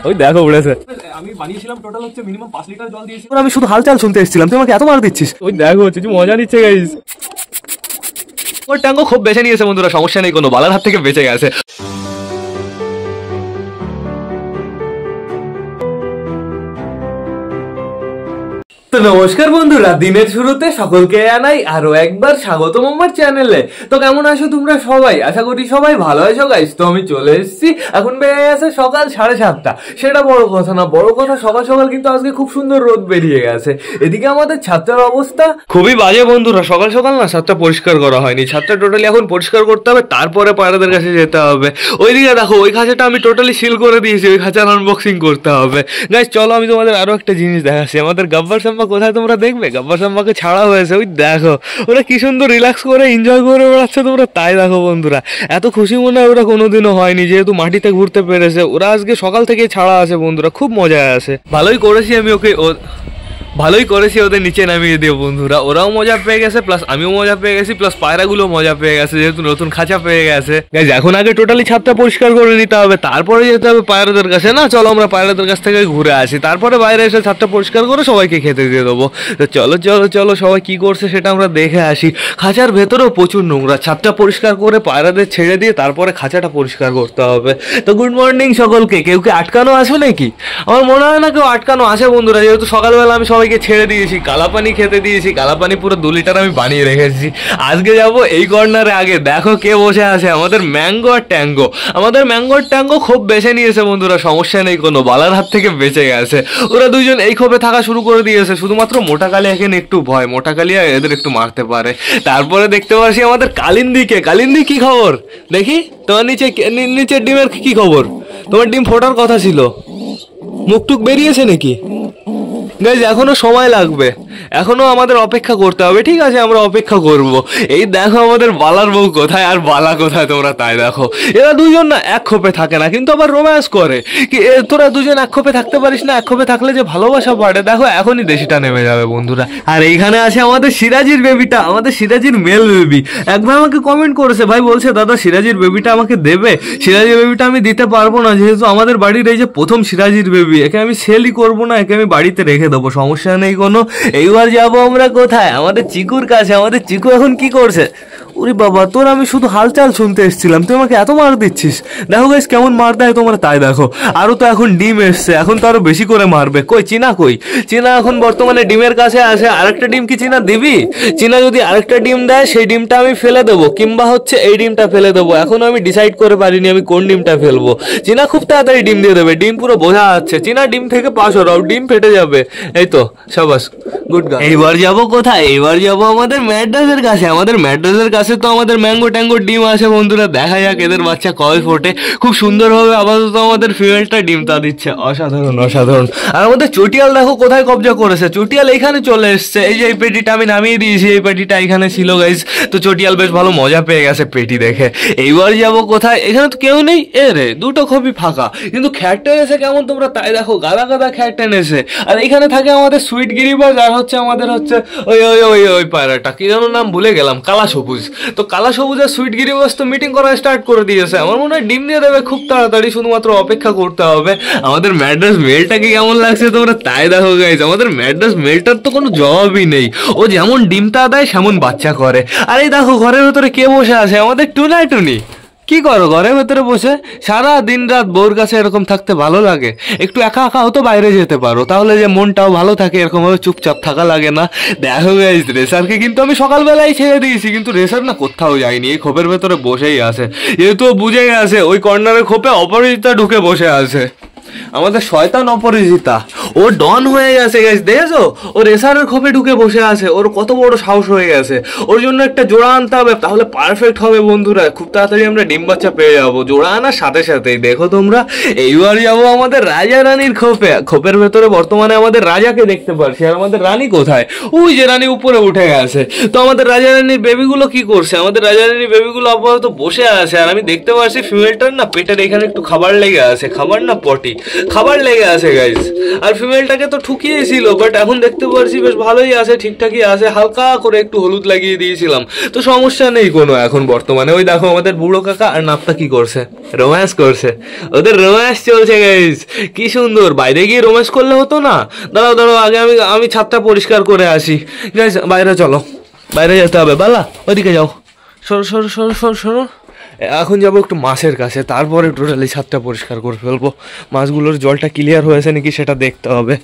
ওই দেখো উড়েছে। আমি বানিয়েছিলাম টোটাল হচ্ছে মিনিমাম 5 লিটার জল দিয়েছি। আমি শুধু হালচাল শুনতে এসেছিলাম, তুই আমাকে এত মার দিচ্ছিস। ওই দেখো চিচু মজা নিচ্ছে গাইস। ওর ট্যাঙ্গো খুব বেঁচে নিয়েছে বন্ধুরা, সমস্যা নেই কোনো, বালার হাত থেকে বেঁচে গেছে। তো নমস্কার বন্ধুরা, দিনের শুরুতে সকলকে জানাই আরো একবার স্বাগতম আমার চ্যানেলে। তো কেমন আছো তোমরা সবাই? আশা করি সবাই ভালো আছো গাইস। তো আমি চলে এসেছি, এখন বেড়ে গেছে সকাল 7:30। সেটা বড় কথা না, বড় কথা সকাল সকাল কিন্তু আজকে খুব সুন্দর রোদ বেরিয়ে গেছে। এদিকে আমাদের ছাত্রের অবস্থা খুবই বাজে বন্ধুরা, সকাল সকাল না ছাদটা পরিষ্কার করা হয়নি। ছাদটা টোটালি এখন পরিষ্কার করতে হবে, তারপরে পায়রাদের কাছে যেতে হবে। ওইদিকে দেখো ওই খাঁচাটা আমি টোটালি সিল করে দিয়েছি, ওই খাঁচার আনবক্সিং করতে হবে। গাইস চলো আমি তোমাদের আরো একটা জিনিস দেখাচ্ছি। আমাদের গাব্বার সাম্বা কোথায় তোমরা দেখবে? গাব্বার সাম্বাকে ছাড়া হয়েছে, ওই দেখো ওরা কি সুন্দর রিল্যাক্স করে এনজয় করে বেড়াচ্ছে তোমরা তাই দেখো বন্ধুরা। এত খুশি মনে হয় ওরা কোনোদিনও হয়নি, যেহেতু মাটিতে ঘুরতে পেরেছে। ওরা আজকে সকাল থেকে ছাড়া আছে বন্ধুরা, খুব মজায় আছে। ভালোই করেছি আমি ওদের নিচে নামিয়ে দিও বন্ধুরা। ওরাও মজা পেয়ে গেছে, প্লাস আমিও মজা পেয়ে গেছি, প্লাস পায়রাগুলো মজা পেয়ে গেছে, যেহেতু নতুন খাঁচা পেয়ে গেছে। গাইস এখন আগে টোটালি ছাদটা পরিষ্কার করে নিতে হবে, তারপরে যেতে হবে পায়রাদের কাছে। না চলো আমরা পায়রাদের কাছ থেকে ঘুরে আসি, তারপরে বাইরে এসে ছাদটা পরিষ্কার করে সবাইকে খেতে দিয়ে দেবো। তো চলো চলো চলো সবাই কি করছে সেটা আমরা দেখে আসি। খাঁচার ভেতরেও প্রচুর নোংরা, ছাদটা পরিষ্কার করে পায়রাদের ছেড়ে দিয়ে তারপরে খাঁচাটা পরিষ্কার করতে হবে। তো গুড মর্নিং সকলকে। কেউ কি আটকানো আছে নাকি? আমার মনে হয় না কেউ আটকানো আছে বন্ধুরা, যেহেতু সকালবেলা আমি সবাইকে ছেড়ে দিয়েছি, কালাপানি খেতে দিয়েছি। কালাপানি পুরো 2 লিটার আমি বানিয়ে রেখেছি। আজকে যাব এই কর্নারে। আগে দেখো কে বসে আছে, আমাদের ম্যাঙ্গো আর ট্যাঙ্গো। আমাদের ম্যাঙ্গো আর ট্যাঙ্গো খুব বেছে নিয়েছে বন্ধুরা, সমস্যা নেই কোনো, বালার হাত থেকে বেঁচে গেছে। ওরা দুইজন এই ক্ষোভে থাকা শুরু করে দিয়েছে, শুধুমাত্র মোটা কালিয়া এখানে একটু ভয়, মোটা কালিয়া এদের একটু মারতে পারে। তারপরে দেখতে পাচ্ছি আমাদের কালিন্দিকে। কালিন্দি কি খবর দেখি? তোমার নিচের ডিমের কি খবর? তোমার ডিম ফোটার কথা ছিল, মুখটুক বেরিয়েছে নাকি? গাইজ এখনো সময় লাগবে, এখনো আমাদের অপেক্ষা করতে হবে। ঠিক আছে আমরা অপেক্ষা করব। এই দেখো আমাদের বালার বউ কোথায় আর বালা কোথায় তোমরা তাই দেখো। এরা দুজন না এক খোপে থাকে না, কিন্তু আবার রোম্যান্স করে। কি তোরা দুজন এক খোপে থাকতে পারিস না? এক খোপে থাকলে যে ভালোবাসা বাড়ে। দেখো এখনই দেশিটা নেমে যাবে বন্ধুরা। আর এইখানে আছে আমাদের সিরাজির বেবিটা, আমাদের সিরাজির মেল বেবি। একবার আমাকে কমেন্ট করেছে, ভাই বলছে দাদা সিরাজির বেবিটা আমাকে দেবে। সিরাজির বেবিটা আমি দিতে পারবো না, যেহেতু আমাদের বাড়ির এই যে প্রথম সিরাজির বেবি, একে আমি সেলই করবো না, একে আমি বাড়িতে রেখে দেবো, সমস্যা নেই কোনো। এইবার যাবো আমরা কোথায়? আমাদের চিকুর কাছে। আমাদের চিকু এখন কি করছে? ওরে বাবা, তোর আমি শুধু হালচাল শুনতে এসেছিলাম, তুই আমাকে এত মার দিচ্ছিস। দেখো গাইস কেমন মার দেয় তোমরা তাই দেখো। আরো তো এখন ডিম এসছে, এখন তো আরো বেশি করে মারবে। কই চীনা কই? চীনা এখন বর্তমানে ডিমের কাছে আছে। আরেকটা ডিম কি চীনা দিবি? চীনা যদি আরেকটা ডিম দেয় সেই ডিমটা আমি ফেলে দেবো, কিংবা হচ্ছে এই ডিমটা ফেলে দেবো। এখনো আমি ডিসাইড করে পারিনি আমি কোন ডিমটা ফেলবো। চীনা খুব তাড়াতাড়ি ডিম দিয়ে দেবে, ডিম পুরো বোঝা যাচ্ছে। চীনা ডিম থেকে পাস হরাও, ডিম ফেটে যাবে। এই তো সাবাস, গুড গার্ল। এইবার যাবো কোথায়? এইবার যাবো আমাদের ম্যাড্রাসের কাছে। আমাদের ম্যাড্রাসের কাছে তো আমাদের ম্যাঙ্গো ট্যাঙ্গো ডিম আছে বন্ধুরা, দেখা যাক এদের বাচ্চা কবে ফোটে। খুব সুন্দরভাবে আপাতত আমাদের ফিমেলটা ডিম তা দিচ্ছে, অসাধারণ অসাধারণ। আর আমাদের চটিয়াল দেখো কোথায় কবজা করেছে। চটিয়াল এখানে চলে এসছে। এই যে এই পেটিটা আমি নামিয়ে দিয়েছি, এই পেটিটা এখানে ছিল গাইস। তো চটিয়াল বেশ ভালো মজা পেয়ে গেছে পেটি দেখে। এইবার যাবো কোথায়? এখানে তো কেউ নেই। এ রে দুটো খুবই ফাঁকা, কিন্তু খ্যাট এনেছে কেমন তোমরা তাই দেখো, গাদা গাদা খ্যাট এনেছে। আর এখানে থাকে আমাদের সুইট গিরিবাজ, আর হচ্ছে আমাদের হচ্ছে ওই ওই ওই ওই পায়রাটা কি যেন নাম ভুলে গেলাম, কালা সবুজ। তো কালা সবুজ আর সুইট গিরিবাজ তো মিটিং করা স্টার্ট করে দিয়েছে। আমার মনে হয় ডিম দিয়ে দেবে খুব তাড়াতাড়ি, শুধুমাত্র অপেক্ষা করতে হবে। আমাদের ম্যাড্রাস মেলটাকে কেমন লাগছে তোমরা তাই দেখো গাইজ। আমাদের ম্যাড্রাস মেলটার তো কোনো জবাবই নেই, ও যেমন ডিমটা দেয় সেমন বাচ্চা করে। আর এই দেখো ঘরের ভেতরে কে বসে আছে? আমাদের টুনাই টুনি। কি করো ঘরের ভেতরে বসে? সারা দিন রাত বউর কাছে এরকম থাকতে ভালো লাগে? একটু একা একা হতো বাইরে যেতে পারো, তাহলে যে মনটাও ভালো থাকে, এরকম ভাবে চুপচাপ থাকা লাগে না। দেখো গাইস রেসারকে কিন্তু আমি সকালবেলায় ছেড়ে দিয়েছি, কিন্তু রেসার না কোথাও যায়নি, এই খোপের ভেতরে বসেই আছে। যেহেতু বুঝেই আছে ওই কর্নারের খোপে অপরাজিতা ঢুকে বসে আছে, আমাদের শয়তান অপরাজিতা। ও ডন হয়ে গেছে গাইস, দেখেছো? ও রেসারের খোপে ঢুকে বসে আছে, ওর কত বড় সাহস হয়ে গেছে। ওর জন্য একটা জোড়া আনতে হবে, তাহলে পারফেক্ট হবে বন্ধুরা। খুব তাড়াতাড়ি আমরা ডিম বাচ্চা পেয়ে যাবো, জোড়া আনার সাথে সাথেই। দেখো তোমরা এইবার যাবো আমাদের রাজা রানীর খোপে। খোপের ভেতরে বর্তমানে আমাদের রাজাকে দেখতে পাচ্ছি, আর আমাদের রানী কোথায়? ওই যে রানী উপরে উঠে গেছে। তো আমাদের রাজা রানীর বেবিগুলো কি করছে? আমাদের রাজা রানীর বেবিগুলো আপাতত বসে আছে, আর আমি দেখতে পাচ্ছি ফিমেলটার না পেটের এখানে একটু খাবার লেগে আছে, খাবার না পটি। খাবার লেগে আছে গাইস। আর ফিমেলটাকে তো ঠুকিয়েছিল, বাট এখন দেখতে পাচ্ছি বেশ ভালোই আছে, ঠিকঠাকই আছে। হালকা করে একটু হলুদ লাগিয়ে দিয়েছিলাম, তো সমস্যা নেই কোনো এখন বর্তমানে। ওই দেখো আমাদের বুড়ো কাকা আর নাপটা কি করছে, রোম্যান্স করছে। ওদের রোম্যান্স চলছে গাইস, কি সুন্দর। বাইরে গিয়ে রোম্যান্স করলে হতো না? দাঁড়াও দাঁড়াও, আগে আমি ছাদটা পরিষ্কার করে আসি। গাইস বাইরে চলো, বাইরে যেতে হবে। বালা ওইদিকে যাও, সরো সরো সরো সরো সরো। এখন যাবো একটু মাছের কাছে, তারপরে টোটালি ছাদটা পরিষ্কার করে ফেলবো। মাছগুলোর জলটা ক্লিয়ার হয়েছে নাকি সেটা দেখতে হবে।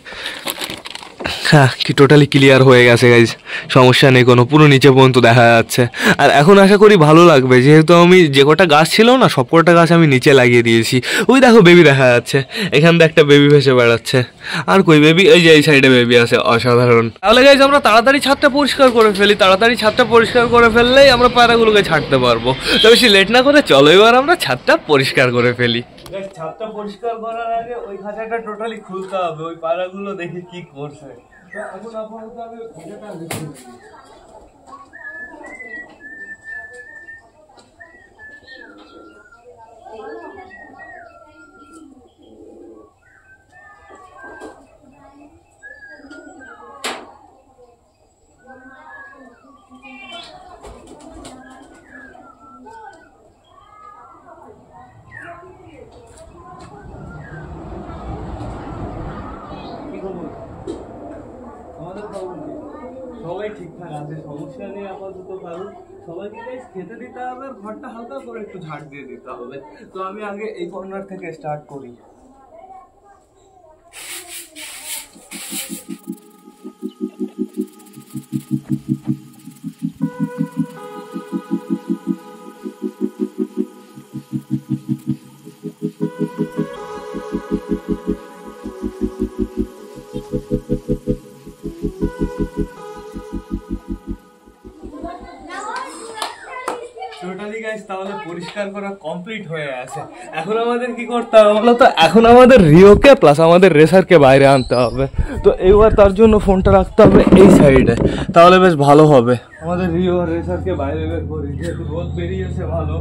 হ্যাঁ, কি টোটালি ক্লিয়ার হয়ে গেছে গাইজ, সমস্যা নেই কোনো, পুরো নিচে পর্যন্ত দেখা যাচ্ছে। আর এখন আশা করি ভালো লাগবে, যেহেতু আমি যে কটা গাছ ছিল না সব কটা গাছ আমি নিচে লাগিয়ে দিয়েছি। ওই দেখো বেবি দেখা যাচ্ছে, এখান থেকে একটা বেবি ভেসে বেড়াচ্ছে। আর কই বেবি? ওই যে এই সাইডে বেবি আছে, অসাধারণ। তাহলে গাইজ আমরা তাড়াতাড়ি ছাদটা পরিষ্কার করে ফেলি, তাড়াতাড়ি ছাদটা পরিষ্কার করে ফেললেই আমরা পায়রাগুলোকে ছাড়তে পারবো। তো বেশি লেট না করে চলো এবার আমরা ছাদটা পরিষ্কার করে ফেলি। ছাদটা পরিষ্কার করার আগে ওই খাঁচাটা টোটালি খুলতে হবে, ওই পায়রাগুলো দেখি কি করছে। এখন আপাতত আমি খাঁচাটা দেখি। সবাই ঠিকঠাক আছে, সমস্যা নেই আপাতত কারণ। সবাইকে গাইস খেতে দিতে হবে, ঘরটা হালকা করে একটু ঝাড় দিয়ে দিতে হবে। তো আমি আগে এই কর্নার থেকে স্টার্ট করি। টোটালি গাইস তাহলে পরিষ্কার করা কমপ্লিট হয়ে আছে। এখন আমাদের কি করতে হবে বলতো? এখন আমাদের রিওকে প্লাস আমাদের রেসারকে বাইরে আনতে হবে। তো এইবার তার জন্য ফোনটা রাখতে হবে এই সাইডে, তাহলে বেশ ভালো হবে। আমাদের রিও আর রেসারকে বাইরে বের করি, যেহেতু রোদ বেরিয়েছে ভালো।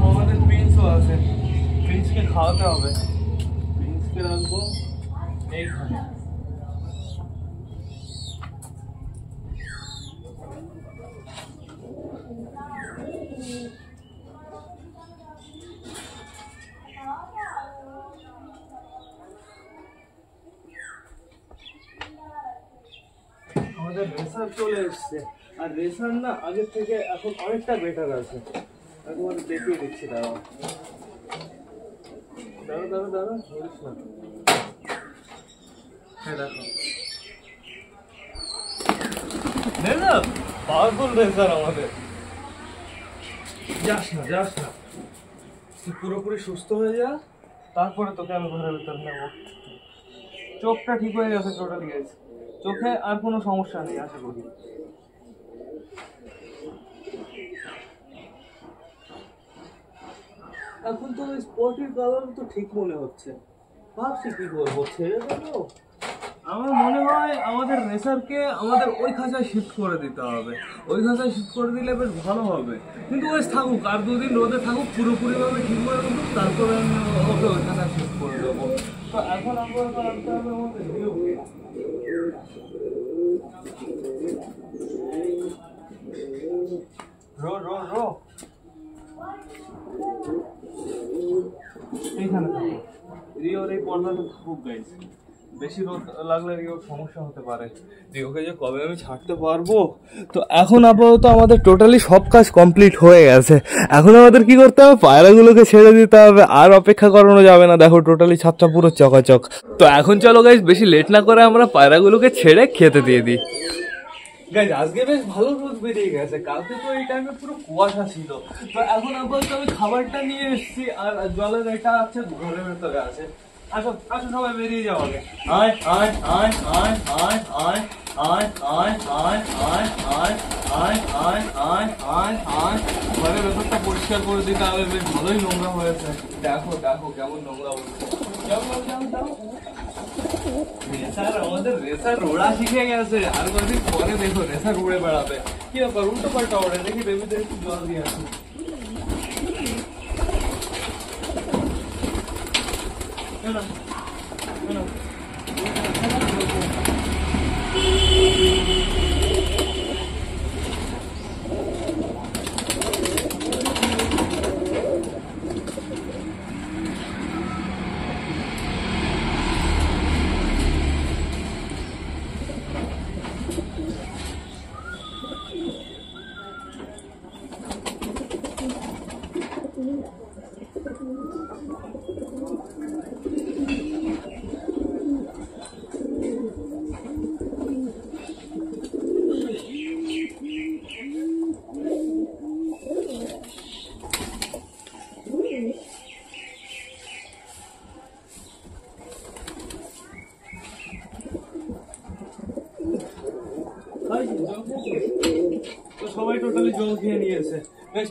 আমাদের প্রিন্সও আছে, প্রিন্সকে খাওয়াতে হবে। প্রিন্সকে রাখবো এইখানে। আমাদের রেসার চলে এসছে, আর রেসার না আগের থেকে এখন অনেকটা বেটার আছে। একবার দেখিয়ে দিচ্ছি, দাঁড়াও দাঁড়াও দাঁড়াও দাঁড়াও, ধরিস না। হ্যাঁ দেখো, পাওয়ারফুল রেসার আমাদের। যাস না যাস না, তুই পুরোপুরি সুস্থ হয়ে যা, তারপরে তোকে আমি ঘরের ভিতর নেবো। চোখটা ঠিক হয়ে গেছে টোটালি গেছে, চোখে আর কোনো সমস্যা নেই আশা করি। এখন তো ওই স্পটের কালার তো ঠিক মনে হচ্ছে, ভাবছি কি করবো, ছেড়ে দেবো। আমার মনে হয় আমাদের রেসারকে আমাদের ওই খাঁচায় শিফট করে দিতে হবে। ওই খাঁচায় শিফট করে দিলে বেশ ভালো হবে, কিন্তু ওই থাকুক আর দুদিন রোদে থাকুক, পুরোপুরিভাবে ঠিক হয়ে উঠুক, তারপরে আমি ওকে ওই খাঁচায় শিফট করে দেবো। তো এখন আপাতত আনতে হবে আমাদের রিওকে। রো রো রো এইখানে থাকুক, রিওর এই পর্দাটা থাকুক গাইস। বেশি রোদ লাগলে রিওর সমস্যা হতে পারে। রিওকে যে কবে আমি ছাড়তে পারবো। তো এখন আপাতত আমাদের টোটালি সব কাজ কমপ্লিট হয়ে গেছে। এখন আমাদের কি করতে হবে? পায়রাগুলোকে ছেড়ে দিতে হবে, আর অপেক্ষা করানো যাবে না। দেখো টোটালি ছাদটা পুরো চকাচক। তো এখন চলো গাইস, বেশি লেট না করে আমরা পায়রাগুলোকে ছেড়ে খেতে দিয়ে দিই। গাইস আজকে বেশ ভালো রোদ বেরিয়ে গেছে, কালকে তো এই টাইমে পুরো কুয়াশা ছিল। তো এখন আপাতত আমি খাবারটা নিয়ে এসেছি, আর জলের এটা আছে ঘরের ভেতরে আছে। আসো আসো সবাই বেরিয়ে যাও আগে। আয় আয় আয় আয় আয় আয় আয় আয় আয় আয় আয় আয় আয় আয় আয় আয়। ঘরের ভেতরটা পরিষ্কার করে দিতে হবে, বেশ ভালোই নোংরা হয়েছে। দেখো দেখো কেমন নোংরা হয়েছে। যাও যাও যাও। রেসার আমাদের রেসার ওড়া শিখে গেছে, আর কদিন পরে দেখো রেসার উড়ে বেড়াবে। কি ব্যাপার, উল্টো পাল্টা ওড়ে, দেখি বেবিদের একটু জল দিয়ে আসুন। তো সবাই টোটালি জল খেয়ে নিয়েছে।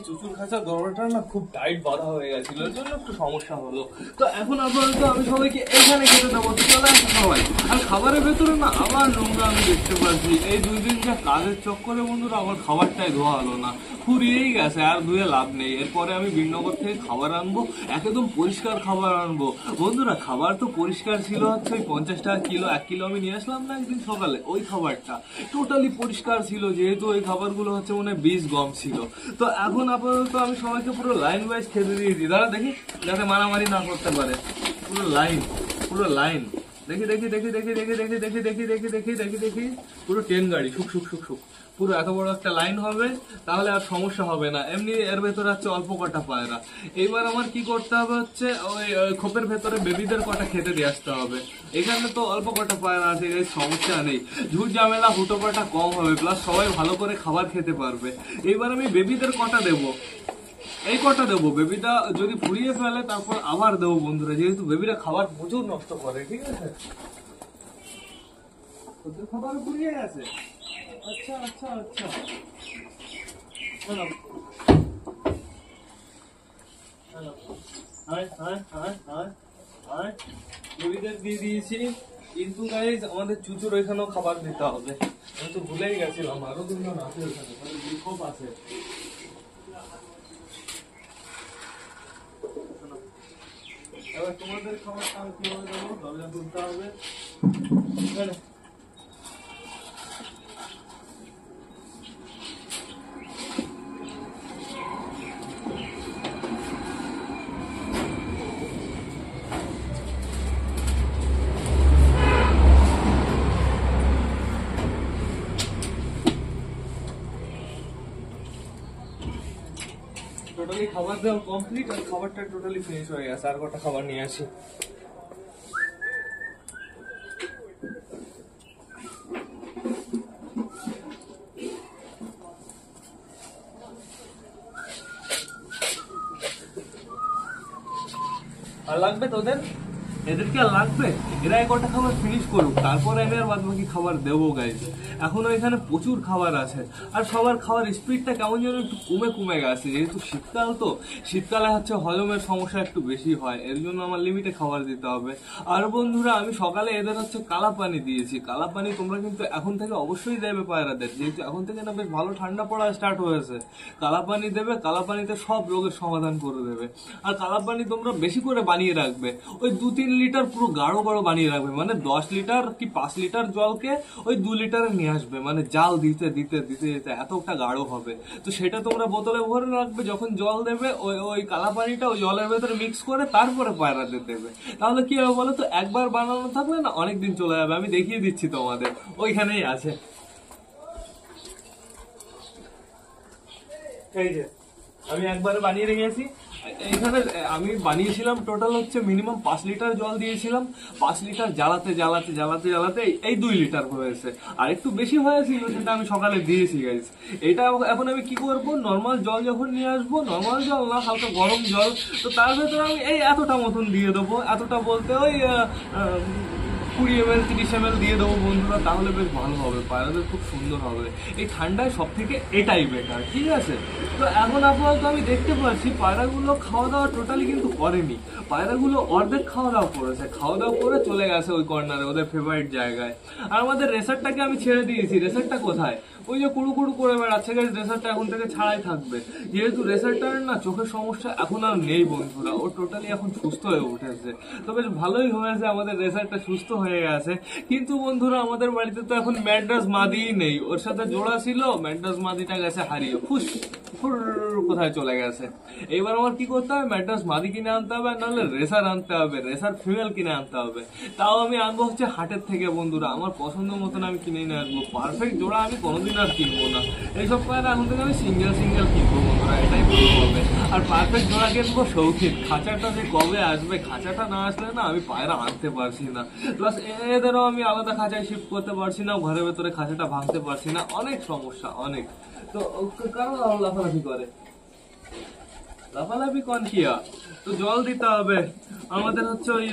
চুচুর খাঁচা দরজাটা না খুব টাইট বাঁধা হয়ে গেছিল, এর জন্য একটু সমস্যা হলো। তো এখন আপাতত আমি সবাইকে এখানে খেতে দেবো, তো চলে আসে সবাই। আর খাবারের ভেতরে না আবার নোংরা আমি দেখতে পাচ্ছি। এই 2 দিন যা কাজের চক্করে বন্ধুরা আমার খাবারটাই ধোয়া হলো না, ফুরিয়েই গেছে, আর ধুয়ে লাভ নেই। এরপরে আমি বিনগর থেকে খাবার আনবো, একদম পরিষ্কার খাবার আনবো বন্ধুরা। খাবার তো পরিষ্কার ছিল হচ্ছে ওই 50 টাকা কিলো, 1 কিলো আমি নিয়ে আসলাম না একদিন সকালে, ওই খাবারটা টোটালি পরিষ্কার ছিল, যেহেতু ওই খাবারগুলো হচ্ছে মনে হয় বীজ গম ছিল। তো এখন আপাতত আমি সবাইকে পুরো লাইন ওয়াইজ খেতে দিয়েছি, দাঁড়া দেখি যাতে মারামারি না করতে পারে। পুরো লাইন, পুরো লাইন, দেখি দেখি দেখি দেখি দেখি দেখি দেখি দেখি দেখি দেখি দেখি দেখি পুরো ট্রেন গাড়ি শুক শুক শুক শুক, পুরো এত বড় একটা লাইন হবে, তাহলে আর সমস্যা হবে না। এমনি এর ভেতরে হচ্ছে অল্প কটা পায়রা। এইবার আমার কি করতে হবে হচ্ছে ওই খোপের ভেতরে বেবিদের কটা খেতে দিয়ে আসতে হবে। এখানে তো অল্প কটা পায়রা আছে, এর সমস্যা নেই, ঝুট ঝামেলা হুটোপাটা কম হবে, প্লাস সবাই ভালো করে খাবার খেতে পারবে। এইবার আমি বেবিদের কটা দেবো, এই কটা দেবো, বেবিটা যদি ফুরিয়ে ফেলে তারপর আবার দেবো বন্ধুরা, যেহেতু বেবিরা খাবার প্রচুর নষ্ট করে। ঠিক আছে, ওদের খাবার ফুরিয়ে গেছে। আচ্ছা আচ্ছা আচ্ছা, বেবিদের দিয়ে দিয়েছি, কিন্তু গাইজ আমাদের চুচুর ওইখানেও খাবার দিতে হবে। আমি তো ভুলেই গেছিলাম, আরো 2 জন আছে ওখানে, বিক্ষোভ আছে। এবার তোমাদের খাবারটা আমি কিভাবে দেবো, দরজা তুলতে হবে। টোটালি খাবার দেওয়া কমপ্লিট, আর খাবারটা টোটালি ফিনিশ হয়ে গেছে। আর কটা খাবার নিয়ে আসি। আর লাগবে তোদের, এদেরকে আর লাগবে, এরা একটা খাবার ফিনিশ করুক, তারপরে আমি আর বাদ বাকি খাবার দেবো গাইজ। এখনো এখানে প্রচুর খাবার আছে, আর সবার খাওয়ার স্পিডটা কেমন যেন একটু কমে কমে গেছে, যেহেতু শীতকাল, তো শীতকালে হচ্ছে হজমের সমস্যা একটু বেশি হয়, এর জন্য আমার লিমিটে খাবার দিতে হবে। আর বন্ধুরা আমি সকালে এদের হচ্ছে কালা পানি দিয়েছি। কালা পানি তোমরা কিন্তু এখন থেকে অবশ্যই দেবে পায়রাদের, যেহেতু এখন থেকে না বেশ ভালো ঠান্ডা পড়া স্টার্ট হয়েছে। কালা পানি দেবে, কালা পানিতে সব রোগের সমাধান করে দেবে। আর কালা পানি তোমরা বেশি করে বানিয়ে রাখবে, ওই 2-3 লিটার পুরো গাঢ় গাঢ় বানিয়ে রাখবে, মানে 10 লিটার কি 5 লিটার জলকে ওই 2 লিটারে নিয়ে আসবে, মানে জাল দিতে দিতে দিতে দিতে এতটা গাঢ় হবে। তো সেটা তোমরা বোতলে ভরে রাখবে, যখন জল দেবে ওই ওই কালা পানিটা ওই জলের ভেতরে মিক্স করে তারপরে পায়রাদের দেবে। তাহলে কি হবে বলো তো, একবার বানানো থাকলে না অনেকদিন চলে যাবে। আমি দেখিয়ে দিচ্ছি তোমাদের, ওইখানেই আছে। এই যে আমি একবারে বানিয়ে রেখেছি। এখানে আমি বানিয়েছিলাম টোটাল হচ্ছে মিনিমাম 5 লিটার জল দিয়েছিলাম। 5 লিটার জ্বালাতে জ্বালাতে জ্বালাতে জ্বালাতে এই 2 লিটার হয়েছে, আর একটু বেশি হয়েছিল, সেটা আমি সকালে দিয়েছি গাইজ। এটা এখন আমি কি করবো, নর্মাল জল যখন নিয়ে আসবো, নর্মাল জল না হালকা গরম জল, তো তার ভেতরে আমি এই এতটা মতন দিয়ে দেবো। এতটা বলতে ওই 20 ml 30 ml দিয়ে দেবো বন্ধুরা, তাহলে বেশ ভালো হবে, পায়রাদের খুব সুন্দর হবে। এই ঠান্ডায় সব থেকে এটাই বেটার, ঠিক আছে? তো এখন আপাতত আমি দেখতে পাচ্ছি পায়রাগুলো খাওয়া দাওয়া টোটালি কিন্তু করেনি, পায়রাগুলো অর্ধেক খাওয়া দাওয়া করেছে, খাওয়া দাওয়া করে চলে গেছে ওই কর্নারে ওদের ফেভারিট জায়গায়। আর আমাদের রেসারটাকে আমি ছেড়ে দিয়েছি। রেসারটা কোথায়? ওই যে কুড়ু কুড়ু করে বেড়াচ্ছে গাইস, রেসারটা এখন থেকে ছাড়াই থাকবে, যেহেতু রেসারটার না চোখের সমস্যা এখন আর নেই বন্ধুরা, ও টোটালি এখন সুস্থ হয়ে উঠেছে। তো বেশ ভালোই হয়েছে আমাদের রেসারটা সুস্থ হয়ে গেছে। কিন্তু বন্ধুরা আমাদের বাড়িতে তো এখন ম্যাড্রাস মাদিই নেই, ওর সাথে জোড়া ছিল, ম্যাড্রাস মাদিটা গেছে হারিয়ে, কোথায় চলে গেছে। এবার আমার কি করতে হবে, ম্যাড্রাস মাদি কিনে আনতে হবে, নাহলে রেসার আনতে হবে, রেসার ফিমেল কিনে আনতে হবে। তাও আমি আনবো হচ্ছে হাটের থেকে বন্ধুরা, আমার পছন্দ মতন আমি কিনে নিয়ে আসবো। পারফেক্ট জোড়া আমি কোনোদিন আর কিনবো না, এইসব পায়রা এখন থেকে আমি সিঙ্গেল কিনবো বন্ধুরা, এটাই ভালো হবে। আর পারফেক্ট জোড়া কিনবো শৌখিন। খাঁচাটা যে কবে আসবে, খাঁচাটা না আসলে না আমি পায়রা আনতে পারছি না, প্লাস এদেরও আমি আলাদা খাঁচায় শিফট করতে পারছি না, ঘরের ভেতরে খাঁচাটা ভাঙতে পারছি না, অনেক সমস্যা অনেক। তো কারণ লাফালাফি করে, লাফালাফি কন কিয়া, তো জল দিতে হবে আমাদের হচ্ছে ওই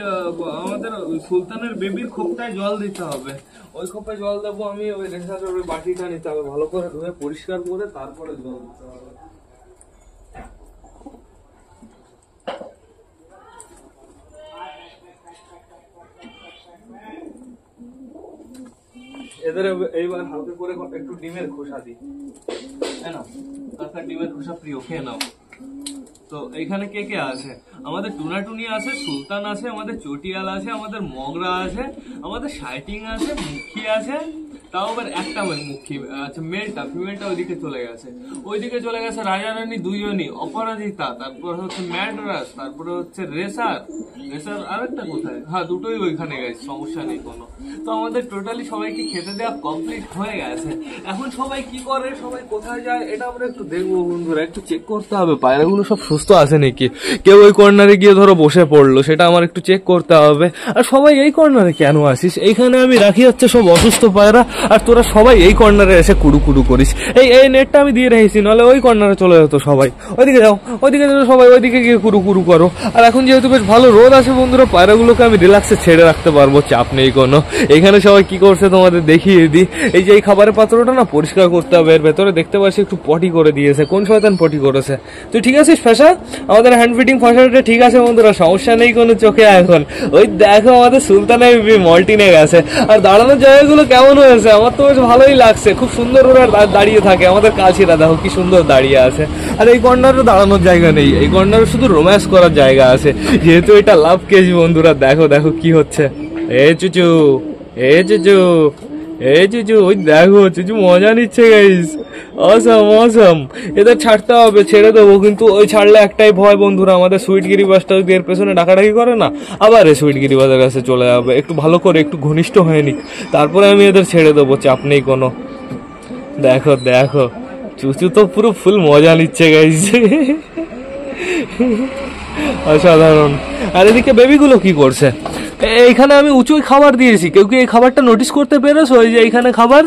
আমাদের সুলতানের বেবির খোপটায় জল দিতে হবে, ওই খোপে জল দেবো আমি। ওই রেসারের ওই বাটিটা নিতে হবে, ভালো করে ধুয়ে পরিষ্কার করে তারপরে জল দিতে হবে। এদের এইবার হালকা করে একটু ডিমের খোসা দিই, হ্যাঁ না? ডিমের খোসা প্রিয়, খেয়ে নাও। তো এইখানে কে কে আছে? আমাদের টুনাটুনি আছে, সুলতান আছে, আমাদের চটিয়াল আছে, আমাদের মগরা আছে, আমাদের শাইটিং আছে, মুখী আছে, তাও আবার একটা মুখী, আচ্ছা মেলটা, ফিমেলটা ওইদিকে চলে গেছে, ওইদিকে চলে গেছে রাজা রানী দুইজনই, অপরাজিতা, তারপর হচ্ছে ম্যাডরাস, তারপরে হচ্ছে রেসার আরেকটা কোথায়, হ্যাঁ দুটোই ওইখানে গেছে, সমস্যা নেই কোনো। তো আমাদের টোটালি সবাইকে খেতে দেওয়া কমপ্লিট হয়ে গেছে। এখন সবাই কি করে, সবাই কোথায় যায়, এটা আমরা একটু দেখবো বন্ধুরা, একটু চেক করতে হবে পায়রাগুলো সব সুস্থ আছে নাকি। কেউ ওই কর্নারে গিয়ে ধরো বসে পড়লো, সেটা আমার একটু চেক করতে হবে। আর সবাই এই কর্নারে কেন আসিস? এইখানে আমি রাখি হচ্ছে সব অসুস্থ পায়রা, আর তোরা সবাই এই কর্নারে এসে কুড়ু কুড়ু করিস। এই নেটটা আমি দিয়ে রেখেছি, নাহলে ওই কর্নারে চলে যেত সবাই। ওইদিকে যাও, ওইদিকে যাও সবাই, ওইদিকে গিয়ে কুড়ু কুড়ু করো। আর এখন যেহেতু বেশ ভালো রোদ আছে বন্ধুরা, পায়রাগুলোকে আমি রিল্যাক্সে ছেড়ে রাখতে পারবো, চাপ নেই কোনো। এখানে সবাই কি করছে তোমাদের দেখিয়ে দিই। এই যে এই খাবারের পাত্রটা না পরিষ্কার করতে হবে, এর ভেতরে দেখতে পাচ্ছি একটু পটি করে দিয়েছে। কোন শয়তান পটি করেছে? তুই ঠিক আছিস ফেসা? আমাদের হ্যান্ড ফিটিং ফসাটা ঠিক আছে বন্ধুরা, সমস্যা নেই কোনো চোখে এখন। ওই দেখো আমাদের সুলতানের মল্টিনে গেছে। আর দাঁড়ানোর জায়গাগুলো কেমন হয়েছে? আমার তো বেশ ভালোই লাগছে, খুব সুন্দর ওরা দাঁড়িয়ে থাকে। আমাদের কাছিরা দেখো কি সুন্দর দাঁড়িয়ে আছে। আর এই কর্নারে দাঁড়ানোর জায়গা নেই, এই কর্নারে শুধু রোম্যান্স করার জায়গা আছে, যেহেতু এটা লাভ কেজি বন্ধুরা। দেখো দেখো কি হচ্ছে, এ চুচু, এ চুচু, এ চুচু, ওই দেখো চুচু মজা নিচ্ছে গাইস, অসাম অসাম। এদের ছাড়তে হবে, ছেড়ে দেবো, কিন্তু ওই ছাড়লে একটাই ভয় বন্ধুরা, আমাদের সুইট গিরিবাসটা যদি এর পেছনে ডাকাডাকি করে না, আবার এই সুইট গিরিবাসের কাছে চলে যাবে। একটু ভালো করে একটু ঘনিষ্ঠ হয়ে নিক, তারপরে আমি এদের ছেড়ে দেবো, চাপ নেই কোনো। দেখো দেখো চুচু তো পুরো ফুল মজা নিচ্ছে গাইস, অসাধারণ। আর এদিকে বেবিগুলো কি করছে? এইখানে আমি উঁচুই খাবার দিয়েছি, কেউ কি এই খাবারটা নোটিস করতে পেরেছো? এই যে এইখানে খাবার,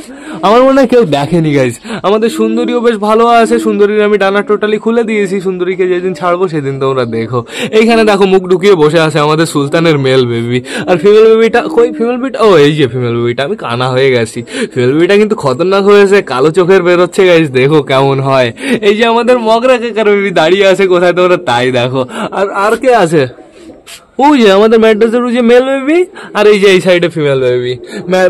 আমার মনে হয় কেউ দেখেনি গাইজ। আমাদের সুন্দরীও বেশ ভালো আছে, সুন্দরীর আমি ডানা টোটালি খুলে দিয়েছি, সুন্দরীকে যেদিন ছাড়বো সেদিন তোমরা দেখো। এইখানে দেখো মুখ ঢুকিয়ে বসে আছে আমাদের সুলতানের মেল বেবি। আর ফিমেল বেবিটা কই? ফিমেল বেবিটা, ও এই যে ফিমেল বেবিটা, আমি কানা হয়ে গেছি। ফিমেল বেবিটা কিন্তু খতরনাক হয়েছে, কালো চোখের বেরোচ্ছে গাইজ, দেখো কেমন হয়। এই যে আমাদের মগরা কেকার বেবি দাঁড়িয়ে আছে কোথায় তোমরা তাই দেখো। আর কে আছে? ওই যে আমাদের ম্যাড্রাসের ওই যে মেল বেবি, আর এই যে এই সাইডে ফিমেল বেবি।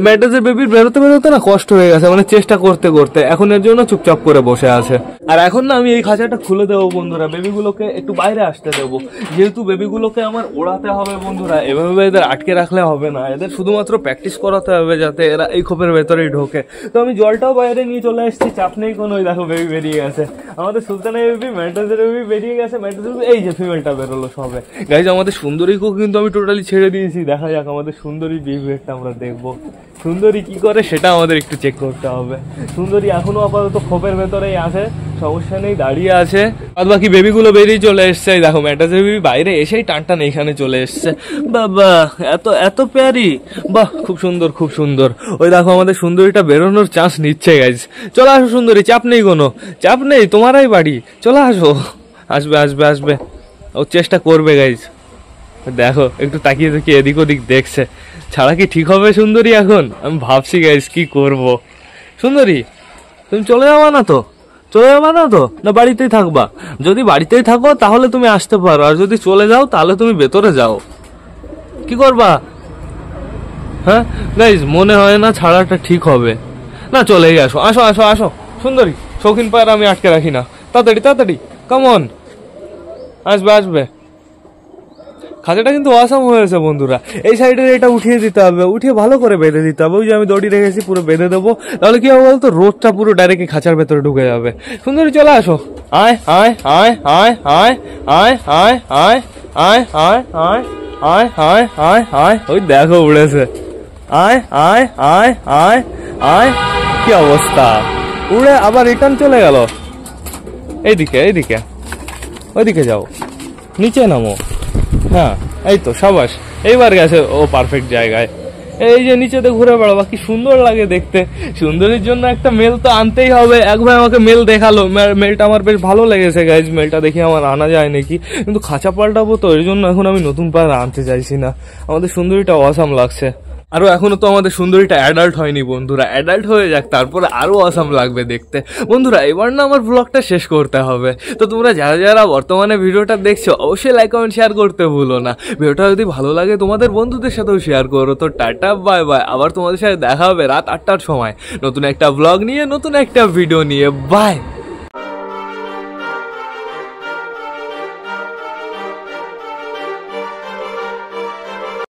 ম্যাড্রাসের বেবির বেরোতে বেরোতে না কষ্ট হয়ে গেছে, মানে চেষ্টা করতে করতে, এখন এর জন্য চুপচাপ করে বসে আছে। আর এখন না আমি এই খাঁচাটা খুলে দেবো বন্ধুরা, বেবিগুলোকে একটু বাইরে আসতে দেবো, যেহেতু বেবিগুলোকে আমার ওড়াতে হবে বন্ধুরা। এভাবে এদের আটকে রাখলে হবে না, এদের শুধুমাত্র প্র্যাকটিস করাতে হবে যাতে এরা এই খোপের ভেতরেই ঢোকে। তো আমি জলটাও বাইরে নিয়ে চলে এসেছি, চাপ নেই কোনো। ওই দেখো বেবি বেরিয়ে গেছে, আমাদের সুলতানের বেবি, ম্যাড্রাসের বেবি বেরিয়ে গেছে, ম্যাড্রাসের বেবি, এই যে ফিমেলটা বেরোলো সবে। গাইজ আমাদের সুন্দরীকেও কিন্তু আমি টোটালি ছেড়ে দিয়েছি, দেখা যাক আমাদের সুন্দরী বিহেভিয়ারটা আমরা দেখবো। সুন্দরী কি করে সেটা আমাদের একটু চেক করতে হবে। সুন্দরী এখনো আপাতত খোপের ভেতরেই আছে, সমস্যা নেই, দাঁড়িয়ে আছে। আর বাকি বেবিগুলো বেরিয়ে চলে এসছে, দেখো ম্যাড্রাসের বেবি বাইরে এসেই টান এইখানে চলে এসছে। বাবা এত এত প্যারি, বাহ খুব সুন্দর খুব সুন্দর। ওই দেখো আমাদের সুন্দরীটা বেরোনোর চান্স নিচ্ছে গাইজ। চলে আসো সুন্দরী, চাপ নেই কোনো, চাপ নেই, তোমারাই বাড়ি, চলে আসো। আসবে আসবে আসবে, ও চেষ্টা করবে গাইজ। দেখো একটু তাকিয়ে তাকিয়ে এদিক ওদিক দেখছে, ছাড়া কি ঠিক হবে সুন্দরী? এখন আমি ভাবছি গাইস কি করব। সুন্দরী তুমি চলে যাবা না তো? চলে যাবা না তো, না বাড়িতেই থাকবা? যদি বাড়িতেই থাকো তাহলে তুমি আসতে পারো, আর যদি চলে যাও তাহলে তুমি ভেতরে যাও। কি করবা? হ্যাঁ গাইস মনে হয় না ছাড়াটা ঠিক হবে। না চলেই আসো, আসো আসো আসো সুন্দরী। শৌখিন পায়রা আমি আটকে রাখি না, তাড়াতাড়ি তাড়াতাড়ি কামন, আসবে আসবে। খাঁচাটা কিন্তু অসাম হয়েছে বন্ধুরা। এই সাইডের এটা উঠিয়ে দিতে হবে, উঠিয়ে ভালো করে বেঁধে দিতে হবে। ওই যে আমি দড়ি রেখেছি পুরো বেঁধে দেবো, তাহলে কি হবে বলতো, রোদটা পুরো ডাইরেক্ট খাঁচার ভেতরে ঢুকে যাবে। সুন্দরী চলে আসো, আয় আয় আয় আয় আয় আয় আয় আয় আয় আয় আয় আয় আয় আয় আয়। ওই দেখো উড়েছে, আয় আয় আয় আয় আয়। কি অবস্থা, উড়ে আবার রিটার্ন চলে গেল। এইদিকে এইদিকে, ওইদিকে যাও, নিচে নামো। হ্যাঁ এই তো সাবাস, এইবার গেছে ও পারফেক্ট জায়গায়। এই যে নিচেতে ঘুরে বেড়াবা, কি সুন্দর লাগে দেখতে। সুন্দরীর জন্য একটা মেল তো আনতেই হবে। এক ভাই আমাকে মেল দেখালো, মেলটা আমার বেশ ভালো লেগেছে গাইজ। মেলটা দেখে আমার আনা যায় নাকি, কিন্তু খাঁচা পাল্টাবো তো, এই জন্য এখন আমি নতুন পায়রা আনতে চাইছি না। আমাদের সুন্দরীটা অসাম লাগছে। আরো এখনো তো আমাদের সুন্দরীটা অ্যাডাল্ট হয়নি বন্ধুরা, অ্যাডাল্ট হয়ে যাক তারপরে আরো অসাম লাগবে দেখতে। বন্ধুরা এবার না আমার ব্লগটা শেষ করতে হবে। তো তোমরা যারা যারা বর্তমানে ভিডিওটা দেখছো অবশ্যই লাইক কমেন্ট শেয়ার করতে ভুলো না। ভিডিওটা যদি ভালো লাগে তোমাদের বন্ধুদের সাথেও শেয়ার করো। তো টাটা বাই বাই, আবার তোমাদের সাথে দেখা হবে রাত 8টার সময় নতুন একটা ব্লগ নিয়ে, নতুন একটা ভিডিও নিয়ে। বাই।